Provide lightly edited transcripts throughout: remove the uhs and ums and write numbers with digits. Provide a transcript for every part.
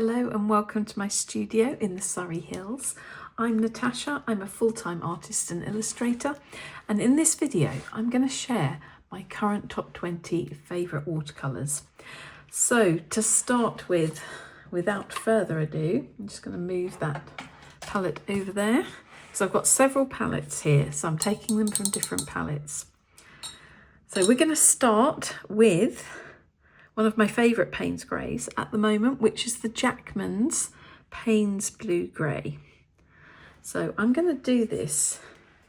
Hello and welcome to my studio in the Surrey Hills. I'm Natasha, I'm a full-time artist and illustrator, and in this video I'm going to share my current top 20 favourite watercolours. So to start with, without further ado, I'm just going to move that palette over there. So I've got several palettes here, so I'm taking them from different palettes. So we're going to start with one of my favourite Payne's greys at the moment, which is the Jackman's Payne's Blue Grey. So I'm going to do this,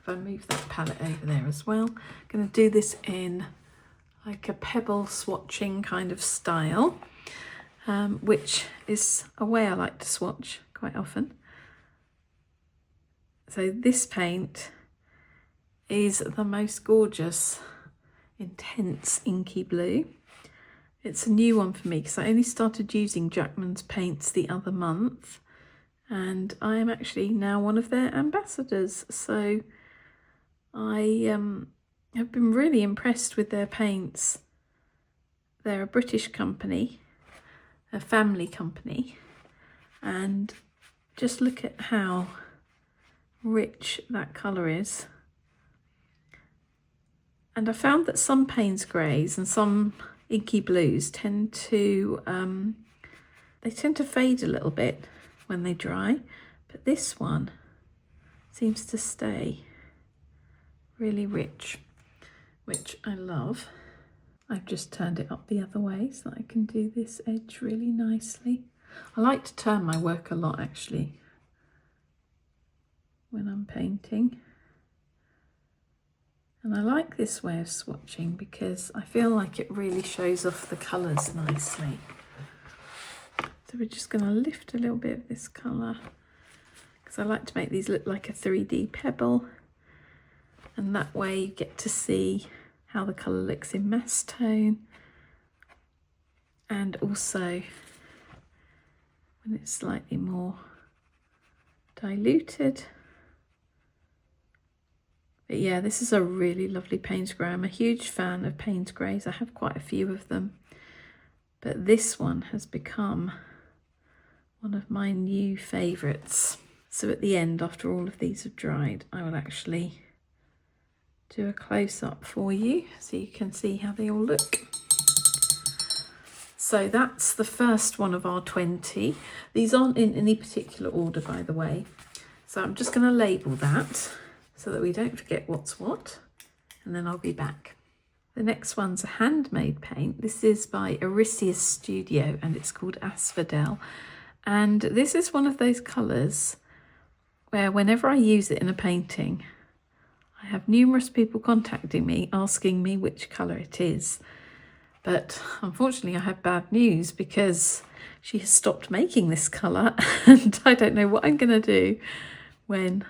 if I move that palette over there as well, I'm going to do this in like a pebble swatching kind of style, which is a way I like to swatch quite often. So this paint is the most gorgeous, intense inky blue. It's a new one for me because I only started using Jackman's paints the other month, and I am actually now one of their ambassadors. So I have been really impressed with their paints. They're a British company, a family company, and just look at how rich that colour is. And I found that some Payne's greys and some inky blues tend to fade a little bit when they dry, but this one seems to stay really rich, which I love. I've just turned it up the other way so that I can do this edge really nicely. I like to turn my work a lot actually when I'm painting. And I like this way of swatching because I feel like it really shows off the colours nicely. So we're just going to lift a little bit of this colour because I like to make these look like a 3D pebble. And that way you get to see how the colour looks in mass tone. And also when it's slightly more diluted. But yeah, this is a really lovely Payne's grey. I'm a huge fan of Payne's greys. I have quite a few of them. But this one has become one of my new favourites. So at the end, after all of these have dried, I will actually do a close-up for you so you can see how they all look. So that's the first one of our 20. These aren't in any particular order, by the way. So I'm just going to label that so that we don't forget what's what, and then I'll be back. The next one's a handmade paint. This is by Ericius Studio and it's called Asphodel. And this is one of those colours where whenever I use it in a painting, I have numerous people contacting me asking me which colour it is. But unfortunately I have bad news because she has stopped making this colour and I don't know what I'm going to do when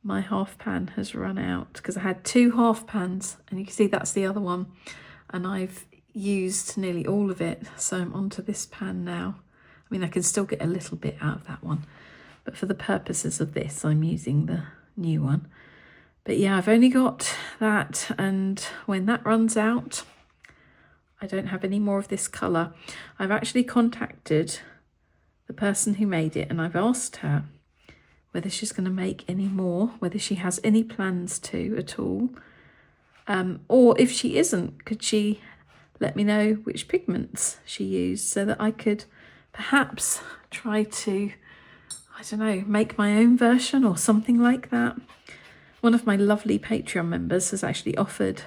my half pan has run out, because I had 2 half pans and you can see that's the other one, and I've used nearly all of it, so I'm onto this pan now. I mean, I can still get a little bit out of that one, but for the purposes of this I'm using the new one. But yeah, I've only got that, and when that runs out I don't have any more of this colour. I've actually contacted the person who made it and I've asked her whether she's going to make any more, whether she has any plans to at all. Or if she isn't, could she let me know which pigments she used so that I could perhaps try to, I don't know, make my own version or something like that. One of my lovely Patreon members has actually offered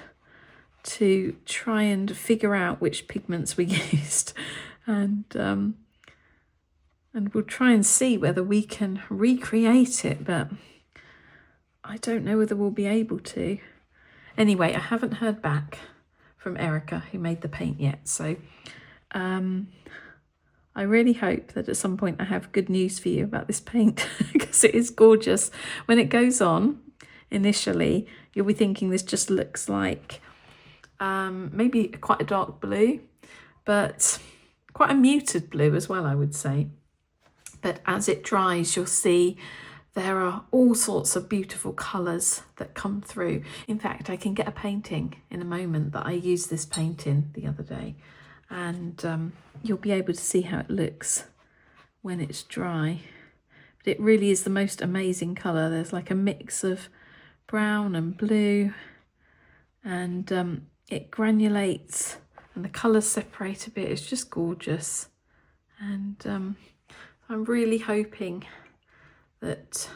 to try and figure out which pigments we used, and we'll try and see whether we can recreate it, but I don't know whether we'll be able to. Anyway, I haven't heard back from Erica, who made the paint yet, so I really hope that at some point I have good news for you about this paint because it is gorgeous. When it goes on, initially, you'll be thinking this just looks like maybe quite a dark blue, but quite a muted blue as well, I would say. But as it dries, you'll see there are all sorts of beautiful colours that come through. In fact, I can get a painting in a moment that I used this paint in the other day, and you'll be able to see how it looks when it's dry. But it really is the most amazing colour. There's like a mix of brown and blue, and it granulates and the colours separate a bit. It's just gorgeous. And I'm really hoping that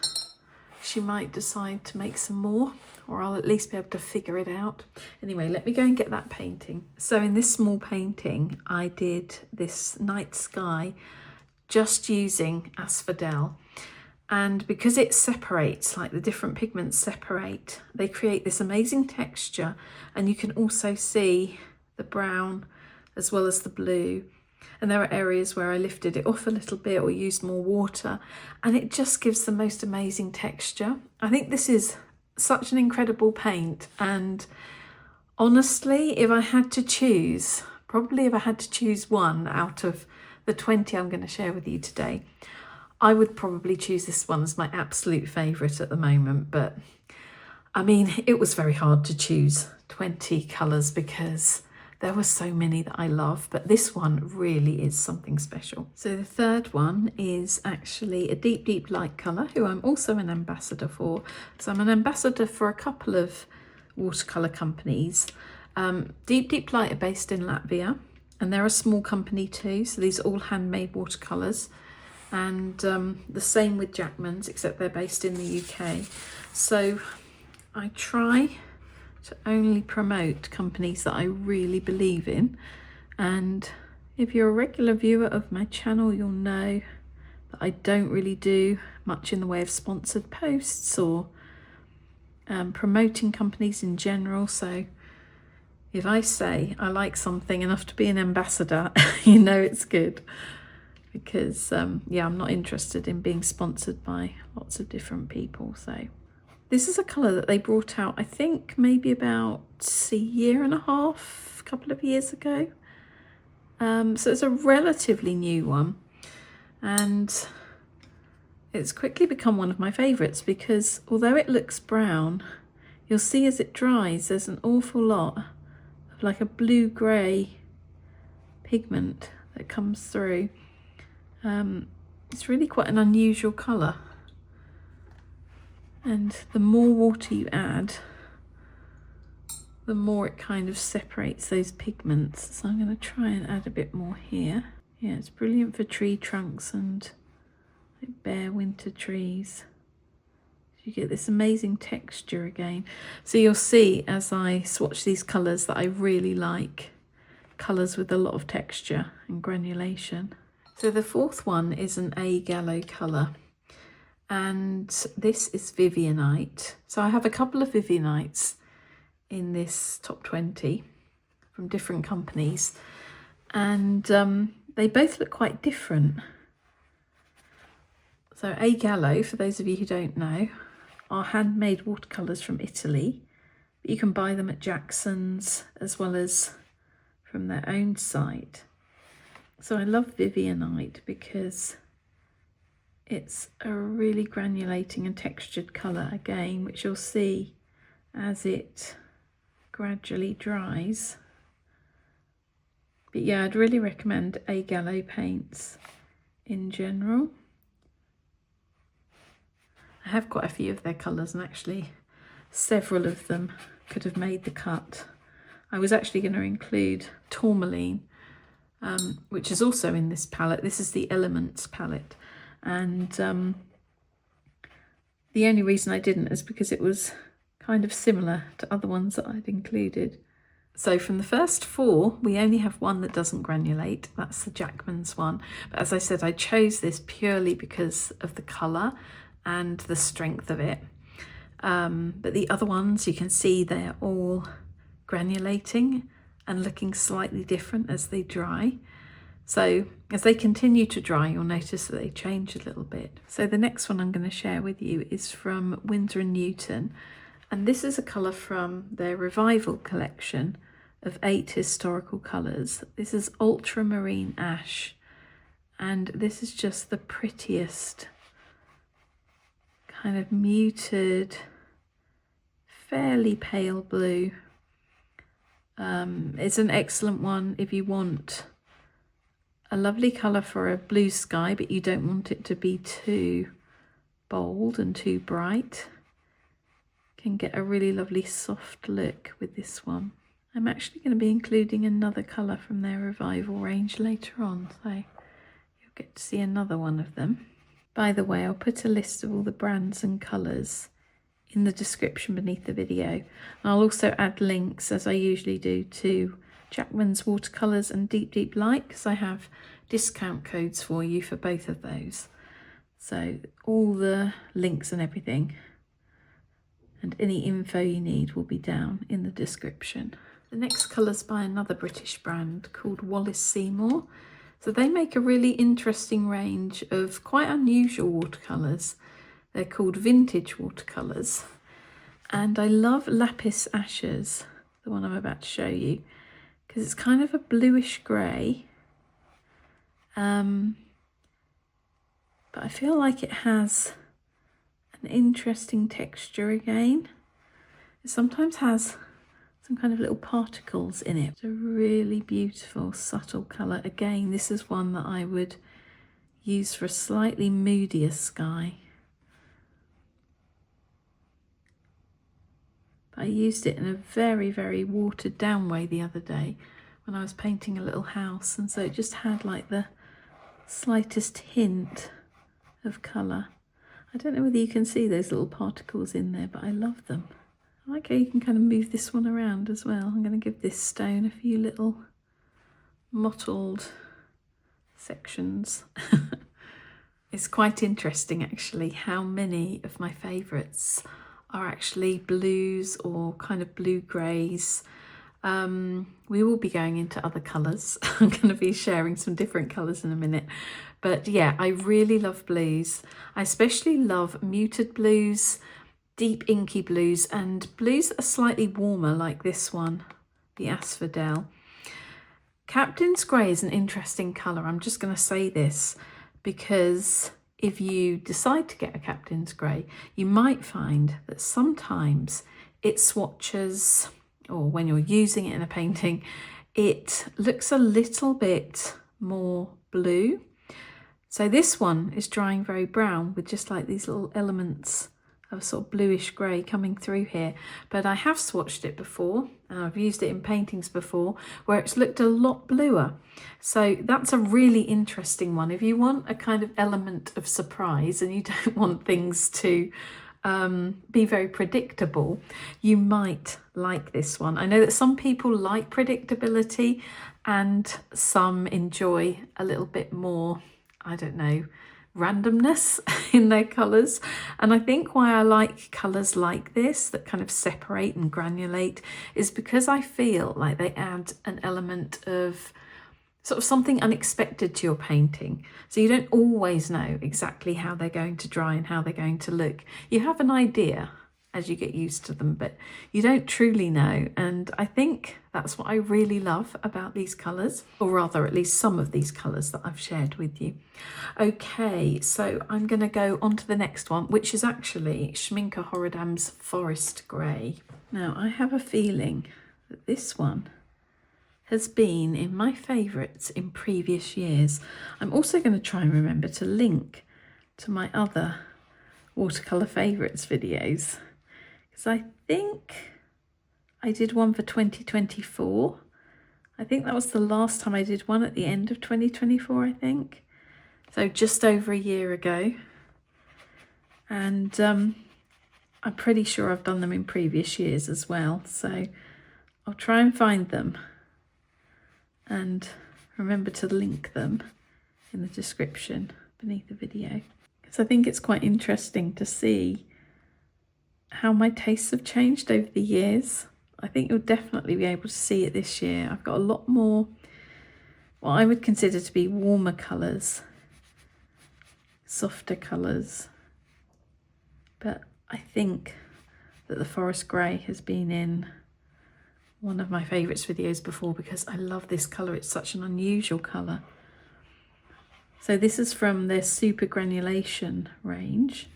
she might decide to make some more, or I'll at least be able to figure it out. Anyway, let me go and get that painting. So in this small painting, I did this night sky just using Asphodel. And because it separates, like the different pigments separate, they create this amazing texture. And you can also see the brown as well as the blue. And there are areas where I lifted it off a little bit or used more water, and it just gives the most amazing texture. I think this is such an incredible paint, and honestly, if I had to choose, probably if I had to choose one out of the 20 I'm going to share with you today, I would probably choose this one as my absolute favourite at the moment. But I mean, it was very hard to choose 20 colours because there were so many that I love, but this one really is something special. So the third one is actually a deep, deep light colour, who I'm also an ambassador for. So I'm an ambassador for a couple of watercolour companies. Deep, Deep Light are based in Latvia, and they're a small company too. So these are all handmade watercolours. And the same with Jackman's, except they're based in the UK. So I try to only promote companies that I really believe in. And if you're a regular viewer of my channel, you'll know that I don't really do much in the way of sponsored posts or promoting companies in general. So if I say I like something enough to be an ambassador, you know it's good. Because yeah, I'm not interested in being sponsored by lots of different people. So this is a colour that they brought out, I think maybe about a year and a half, a couple of years ago. So it's a relatively new one, and it's quickly become one of my favourites because although it looks brown, you'll see as it dries there's an awful lot of like a blue-grey pigment that comes through. It's really quite an unusual colour, and the more water you add, the more it kind of separates those pigments. So I'm going to try and add a bit more here. Yeah, it's brilliant for tree trunks and like bare winter trees. You get this amazing texture again. So you'll see as I swatch these colours that I really like colours with a lot of texture and granulation. So the fourth one is an A.Gallo colour, and this is Vivianite. So I have a couple of Vivianites in this top 20 from different companies, and they both look quite different. So A.Gallo, for those of you who don't know, are handmade watercolours from Italy. You can buy them at Jackson's as well as from their own site. So I love Vivianite because it's a really granulating and textured colour again, which you'll see as it gradually dries. But yeah, I'd really recommend A.Gallo paints in general. I have quite a few of their colours, and actually several of them could have made the cut. I was actually going to include tourmaline, which is also in this palette. This is the Elements palette, and the only reason I didn't is because it was kind of similar to other ones that I'd included. So from the first four, we only have one that doesn't granulate. That's the Jackman's one. But as I said, I chose this purely because of the colour and the strength of it. But the other ones, you can see they're all granulating and looking slightly different as they dry. So as they continue to dry, you'll notice that they change a little bit. So the next one I'm going to share with you is from Winsor & Newton, and this is a colour from their Revival collection of 8 historical colours. This is Ultramarine Ash, and this is just the prettiest kind of muted, fairly pale blue. It's an excellent one if you want a lovely colour for a blue sky, but you don't want it to be too bold and too bright. Can get a really lovely soft look with this one. I'm actually going to be including another colour from their Revival range later on, so you'll get to see another one of them. By the way, I'll put a list of all the brands and colours in the description beneath the video. And I'll also add links, as I usually do, to Jackman's Watercolours and Deep Deep Light, because I have discount codes for you for both of those. So all the links and everything and any info you need will be down in the description. The next colour's by another British brand called Wallace Seymour. So they make a really interesting range of quite unusual watercolours. They're called vintage watercolours. And I love Lapis Ashes, the one I'm about to show you, because it's kind of a bluish grey. But I feel like it has an interesting texture again. It sometimes has some kind of little particles in it. It's a really beautiful, subtle colour. Again, this is one that I would use for a slightly moodier sky. But I used it in a very, very watered down way the other day when I was painting a little house, and so it just had like the slightest hint of colour. I don't know whether you can see those little particles in there, but I love them. I like how you can kind of move this one around as well. I'm going to give this stone a few little mottled sections. It's quite interesting actually how many of my favourites are actually blues or kind of blue greys. We will be going into other colours. I'm going to be sharing some different colours in a minute. But yeah, I really love blues. I especially love muted blues, deep inky blues, and blues that are slightly warmer like this one, the Asphodel. Captain's Grey is an interesting colour. I'm just going to say this because if you decide to get a Captain's Grey, you might find that sometimes it swatches, or when you're using it in a painting, it looks a little bit more blue. So this one is drying very brown with just like these little elements of sort of bluish grey coming through here. But I have swatched it before, and I've used it in paintings before where it's looked a lot bluer. So that's a really interesting one. If you want a kind of element of surprise and you don't want things to be very predictable, you might like this one. I know that some people like predictability and some enjoy a little bit more, I don't know, randomness in their colours. And I think why I like colours like this that kind of separate and granulate is because I feel like they add an element of sort of something unexpected to your painting. So you don't always know exactly how they're going to dry and how they're going to look. You have an idea as you get used to them, but you don't truly know. And I think that's what I really love about these colours, or rather at least some of these colours that I've shared with you. Okay, so I'm going to go on to the next one, which is actually Schmincke Horadam's Forest Grey. Now I have a feeling that this one has been in my favourites in previous years. I'm also going to try and remember to link to my other watercolour favourites videos, because I think I did one for 2024. I think that was the last time I did one, at the end of 2024, I think. So just over a year ago. And I'm pretty sure I've done them in previous years as well. So I'll try and find them and remember to link them in the description beneath the video, because I think it's quite interesting to see how my tastes have changed over the years. I think you'll definitely be able to see it this year. I've got a lot more what I would consider to be warmer colours, softer colours, but I think that the Forest Grey has been in one of my favourites videos before because I love this colour. It's such an unusual colour. So this is from their Super Granulation range.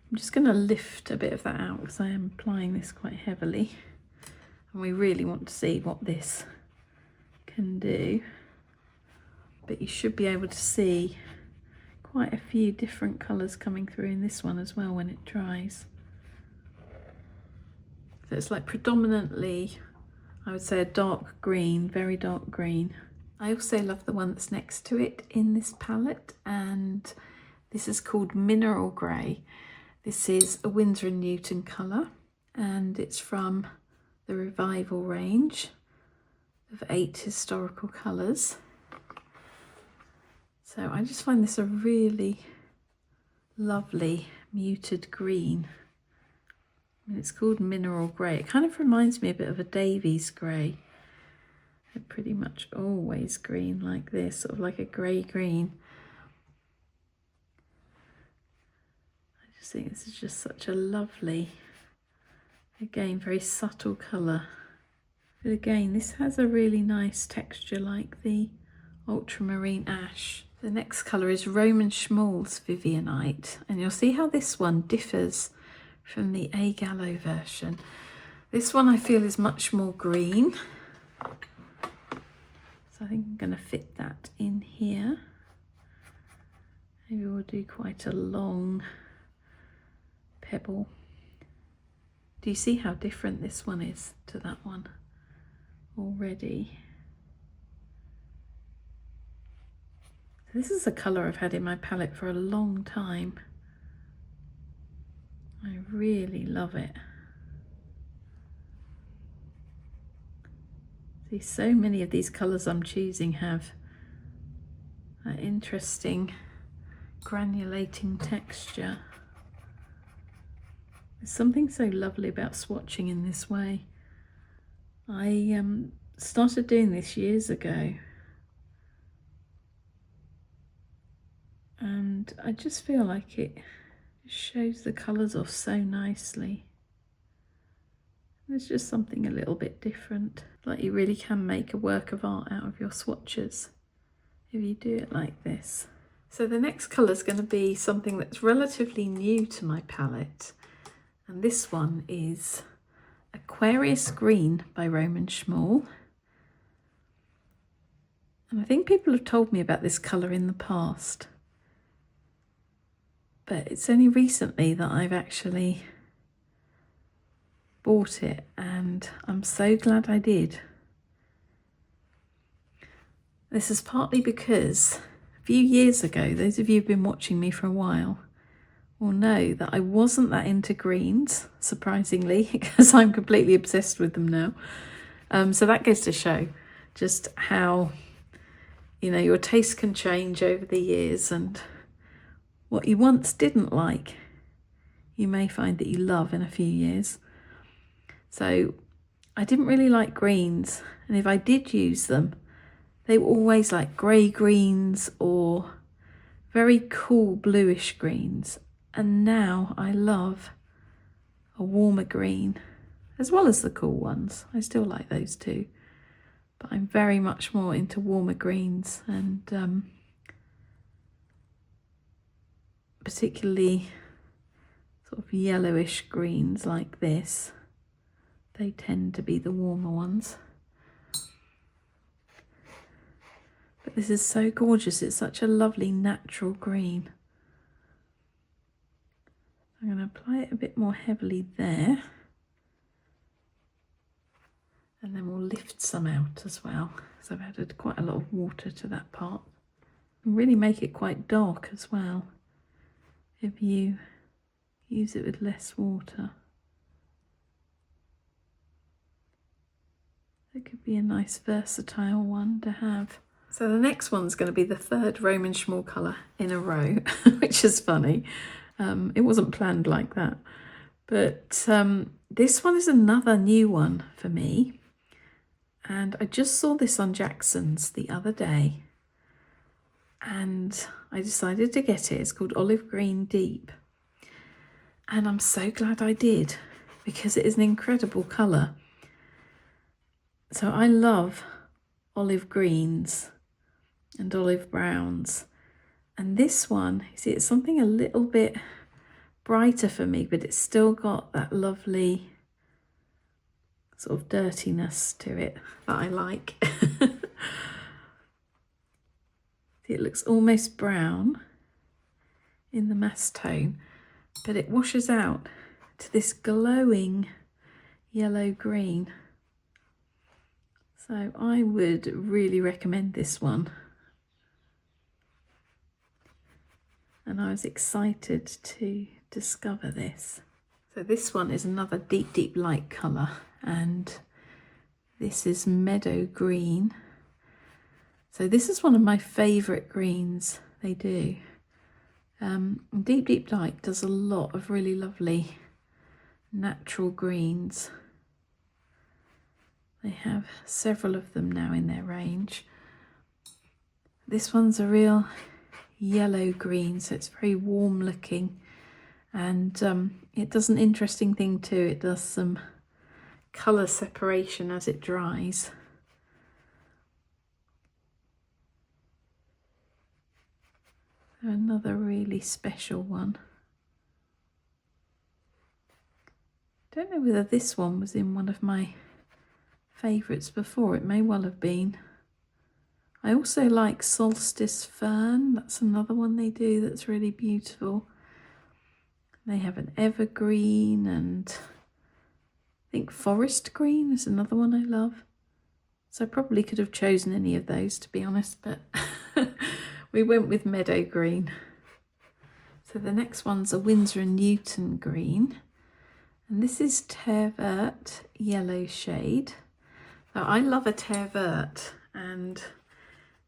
I'm just going to lift a bit of that out because I am applying this quite heavily, and we really want to see what this can do. but you should be able to see quite a few different colours coming through in this one as well when it dries. So it's like predominantly, I would say, a dark green, very dark green. I also love the one that's next to it in this palette, and this is called Mineral Grey. This is a Winsor & Newton colour, and it's from the Revival range of 8 historical colours. So I just find this a really lovely muted green. And it's called Mineral Grey. It kind of reminds me a bit of a Davies grey. They're pretty much always green like this, sort of like a grey-green. I just think this is just such a lovely, again, very subtle colour. But again, this has a really nice texture like the Ultramarine Ash. The next colour is Roman Szmal's Vivianite, and you'll see how this one differs from the A.Gallo version. This one I feel is much more green. So I think I'm going to fit that in here. Maybe we'll do quite a long pebble. Do you see how different this one is to that one already? This is a colour I've had in my palette for a long time. I really love it. See, so many of these colours I'm choosing have an interesting granulating texture. There's something so lovely about swatching in this way. I started doing this years ago, and I just feel like it shows the colours off so nicely. There's just something a little bit different. Like you really can make a work of art out of your swatches if you do it like this. So the next colour is going to be something that's relatively new to my palette, and this one is Aquarius Green by Roman Szmal. And I think people have told me about this colour in the past, but it's only recently that I've actually bought it, and I'm so glad I did. This is partly because a few years ago, those of you who've been watching me for a while will know that I wasn't that into greens, surprisingly, because I'm completely obsessed with them now. So that goes to show just how, you know, your taste can change over the years, and what you once didn't like, you may find that you love in a few years. So I didn't really like greens, and if I did use them, they were always like grey greens or very cool bluish greens. And now I love a warmer green, as well as the cool ones. I still like those too, but I'm very much more into warmer greens, and particularly sort of yellowish greens like this. They tend to be the warmer ones. But this is so gorgeous. It's such a lovely natural green. I'm going to apply it a bit more heavily there. And then we'll lift some out as well, because I've added quite a lot of water to that part. And really make it quite dark as well, if you use it with less water. It could be a nice versatile one to have. So the next one's going to be the third Roman Szmal colour in a row, which is funny. It wasn't planned like that. But this one is another new one for me. And I just saw this on Jackson's the other day, and I decided to get it. It's called Olive Green Deep. And I'm so glad I did, because it is an incredible colour. So I love olive greens and olive browns. And this one, you see, it's something a little bit brighter for me, but it's still got that lovely sort of dirtiness to it that I like. See, it looks almost brown in the mass tone, but it washes out to this glowing yellow green. So I would really recommend this one. And I was excited to discover this. So this one is another deep, deep light colour, and this is Meadow green. So this is one of my favourite greens they do. Deep, Deep Light does a lot of really lovely natural greens. They have several of them now in their range. This one's a real yellow green, so it's very warm looking, and it does an interesting thing too. It does some colour separation as it dries. Another really special one. Don't know whether this one was in one of my favourites before. It may well have been. I also like Solstice Fern. That's another one they do that's really beautiful. They have an evergreen, and I think forest green is another one I love. So I probably could have chosen any of those, to be honest, but we went with Meadow green. So the next one's a Winsor and Newton green, and this is Terre Verte yellow shade. Now I love a Terre Verte, and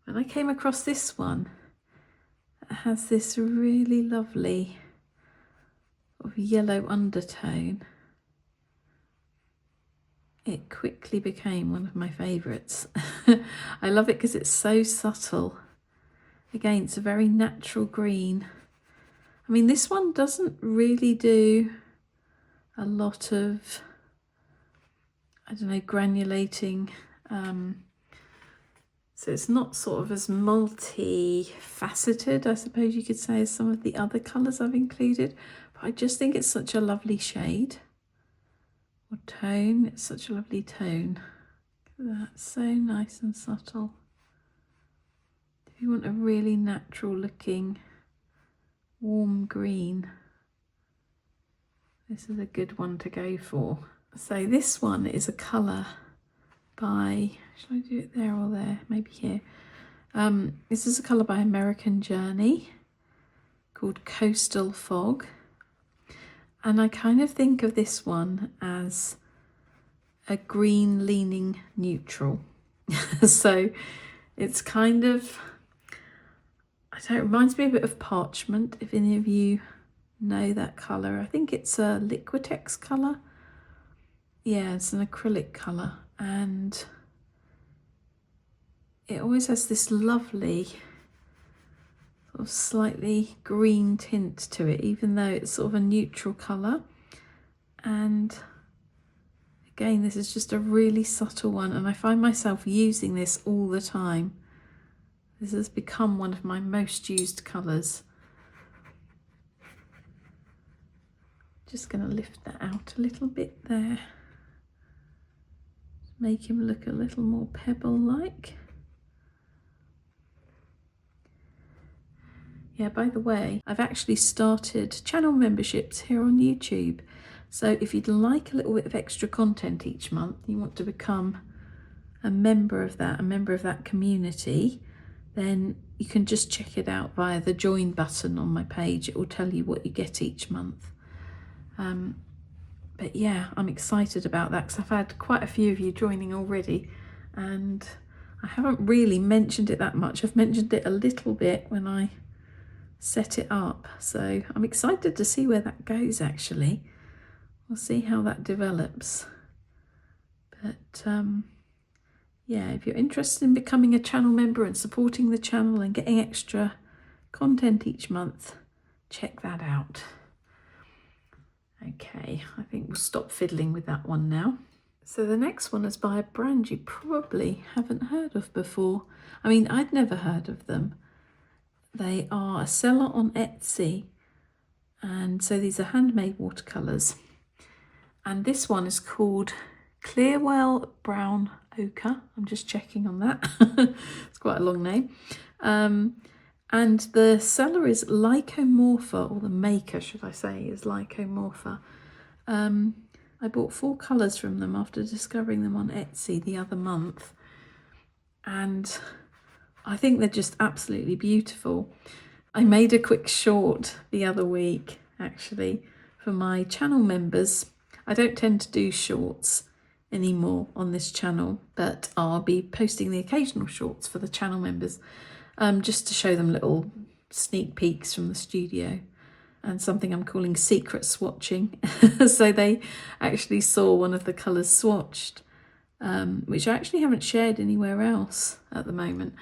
when I came across this one, it has this really lovely sort of yellow undertone. It quickly became one of my favourites. I love it because it's so subtle. Again, it's a very natural green. I mean, this one doesn't really do a lot of, I don't know, granulating. So it's not sort of as multi-faceted, I suppose you could say, as some of the other colours I've included. But I just think it's such a lovely shade or tone. It's such a lovely tone. Look at that, so nice and subtle. If you want a really natural looking warm green, this is a good one to go for. So this one is a colour by, shall I do it there or there? Maybe here. This is a colour by American Journey called Coastal Fog. And I kind of think of this one as a green leaning neutral. So it's kind of, I don't know, it reminds me a bit of Parchment, if any of you know that colour. I think it's a Liquitex colour. Yeah, it's an acrylic colour, and it always has this lovely sort of slightly green tint to it, even though it's sort of a neutral colour. And again, this is just a really subtle one, and I find myself using this all the time. This has become one of my most used colours. Just going to lift that out a little bit there. Make him look a little more pebble-like. Yeah, by the way, I've actually started channel memberships here on YouTube. So if you'd like a little bit of extra content each month, you want to become a member of that community, then you can just check it out via the join button on my page. It will tell you what you get each month. But yeah, I'm excited about that because I've had quite a few of you joining already, and I haven't really mentioned it that much. I've mentioned it a little bit when I set it up, so I'm excited to see where that goes. Actually, we'll see how that develops. But yeah, if you're interested in becoming a channel member and supporting the channel and getting extra content each month, check that out. Okay, I think we'll stop fiddling with that one now. So the next one is by a brand you probably haven't heard of before. I mean, I'd never heard of them. They are a seller on Etsy, and so these are handmade watercolours. And this one is called Clearwell Brown Ochre. I'm just checking on that. It's quite a long name. And the seller is Lycomorpha, or the maker, should I say, is Lycomorpha. I bought 4 colours from them after discovering them on Etsy the other month. And I think they're just absolutely beautiful. I made a quick short the other week, actually, for my channel members. I don't tend to do shorts anymore on this channel, but I'll be posting the occasional shorts for the channel members, just to show them little sneak peeks from the studio, and something I'm calling secret swatching. So they actually saw one of the colours swatched, which I actually haven't shared anywhere else at the moment.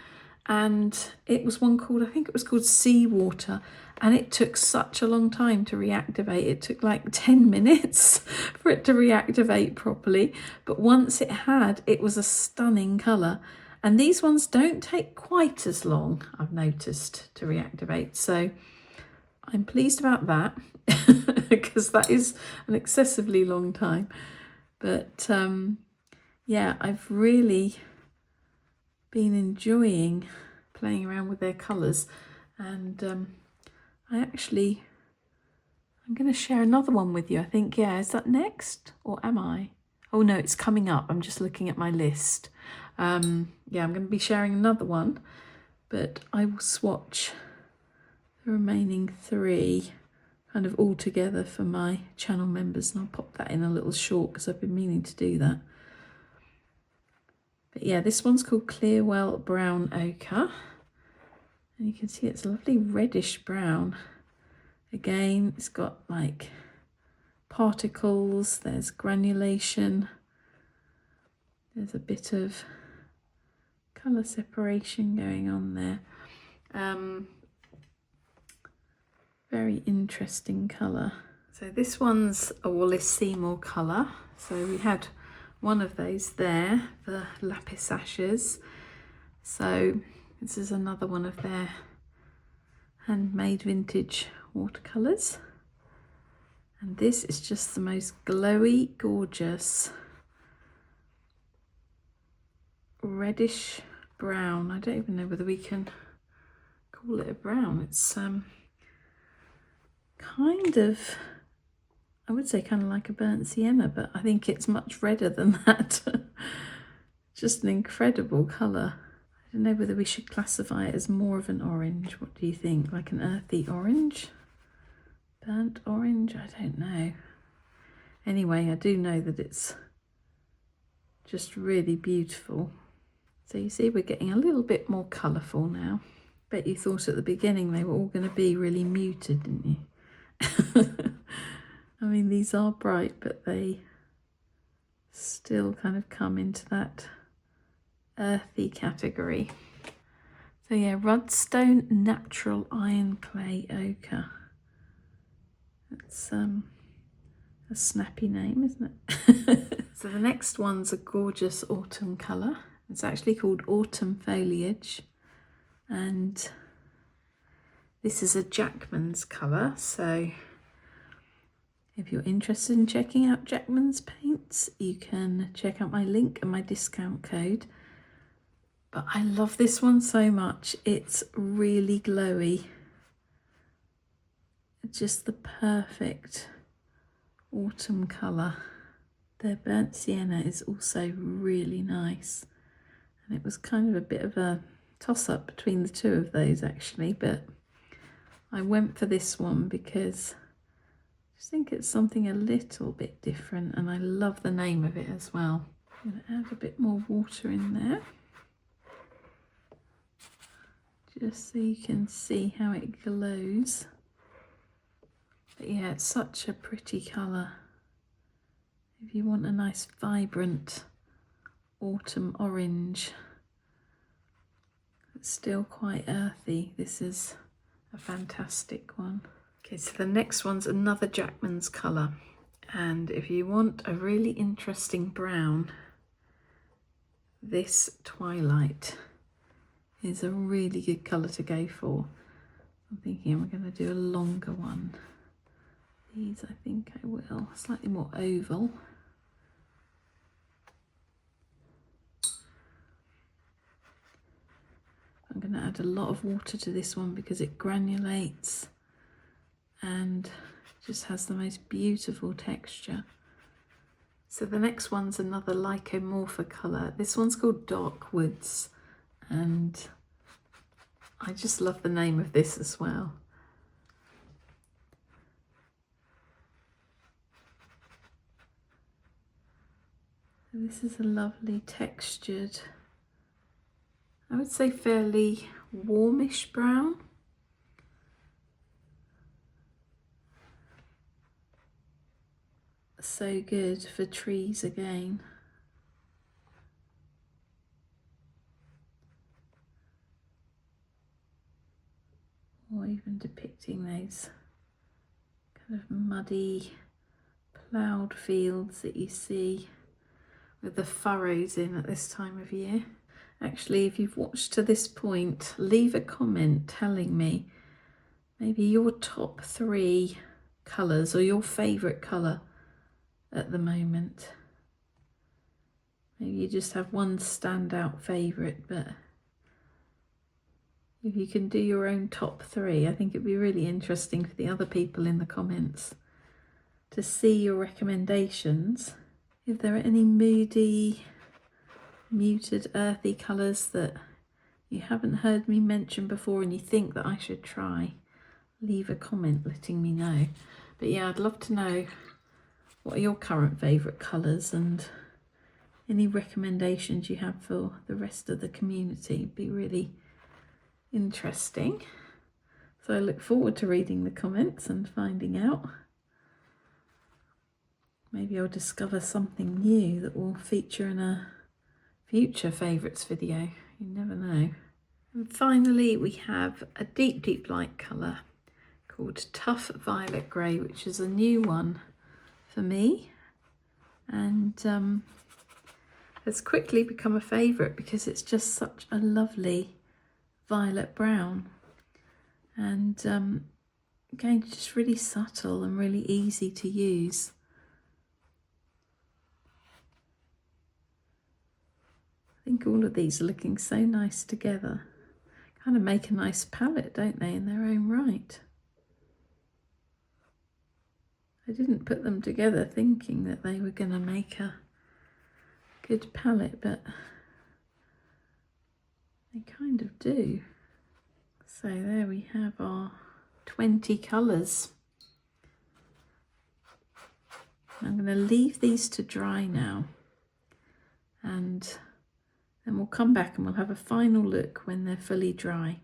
And it was one called, I think it was called Seawater, and it took such a long time to reactivate. It took like 10 minutes for it to reactivate properly, but once it had, it was a stunning colour. And these ones don't take quite as long, I've noticed, to reactivate, so I'm pleased about that, because that is an excessively long time. But yeah, I've really been enjoying playing around with their colours, and I'm going to share another one with you, I think. Yeah, is that next, or am I? Oh no, it's coming up. I'm just looking at my list. Yeah, I'm going to be sharing another one, but I will swatch the remaining 3 kind of all together for my channel members, and I'll pop that in a little short because I've been meaning to do that. But yeah, this one's called Clearwell Brown Ochre, and you can see it's a lovely reddish brown. Again, it's got like particles, there's granulation, there's a bit of colour separation going on there. Very interesting colour. So this one's a Wallace Seymour colour. So we had one of those there, the Lapis ashes. So this is another one of their handmade vintage watercolours. And this is just the most glowy, gorgeous, reddish brown. I don't even know whether we can call it a brown. It's kind of, I would say kind of like a burnt sienna, but I think it's much redder than that. Just an incredible colour. I don't know whether we should classify it as more of an orange. What do you think? Like an earthy orange? Burnt orange? I don't know. Anyway, I do know that it's just really beautiful. So you see we're getting a little bit more colourful now. Bet you thought at the beginning they were all going to be really muted, didn't you? I mean, these are bright, but they still kind of come into that earthy category. So yeah, Rudstone Natural Iron Clay Ochre. It's a snappy name, isn't it? So the next one's a gorgeous autumn colour. It's actually called Autumn Foliage, and this is a Jackman's colour. So if you're interested in checking out Jackman's paints, you can check out my link and my discount code. But I love this one so much. It's really glowy. It's just the perfect autumn colour. Their burnt sienna is also really nice. And it was kind of a bit of a toss-up between the two of those actually, but I went for this one because I just think it's something a little bit different, and I love the name of it as well. I'm going to add a bit more water in there, just so you can see how it glows. But yeah, it's such a pretty colour. If you want a nice vibrant autumn orange, it's still quite earthy, this is a fantastic one. Okay, so the next one's another Jackman's colour, and if you want a really interesting brown, this Twilight is a really good colour to go for. I'm thinking we're going to do a longer one. These I think I will, slightly more oval. I'm going to add a lot of water to this one because it granulates and just has the most beautiful texture. So the next one's another Lycomorpha colour. This one's called Dark Woods, and I just love the name of this as well. This is a lovely textured, I would say fairly warmish brown. So good for trees again. Or even depicting those kind of muddy ploughed fields that you see with the furrows in at this time of year. Actually, if you've watched to this point, leave a comment telling me maybe your top 3 colours or your favourite colour at the moment. Maybe you just have one standout favourite, but if you can do your own top 3, I think it'd be really interesting for the other people in the comments to see your recommendations. If there are any moody, muted, earthy colours that you haven't heard me mention before and you think that I should try, leave a comment letting me know. But yeah, I'd love to know what are your current favourite colours and any recommendations you have for the rest of the community. It'd be really interesting. So I look forward to reading the comments and finding out. Maybe I'll discover something new that will feature in a future favourites video. You never know. And finally we have a deep, deep light colour called Tough Violet Grey, which is a new one for me, and has quickly become a favourite because it's just such a lovely violet brown, and again just really subtle and really easy to use. I think all of these are looking so nice together. Kind of make a nice palette, don't they, in their own right? I didn't put them together thinking that they were going to make a good palette, but they kind of do. So there we have our 20 colours. I'm going to leave these to dry now, and then we'll come back and we'll have a final look when they're fully dry.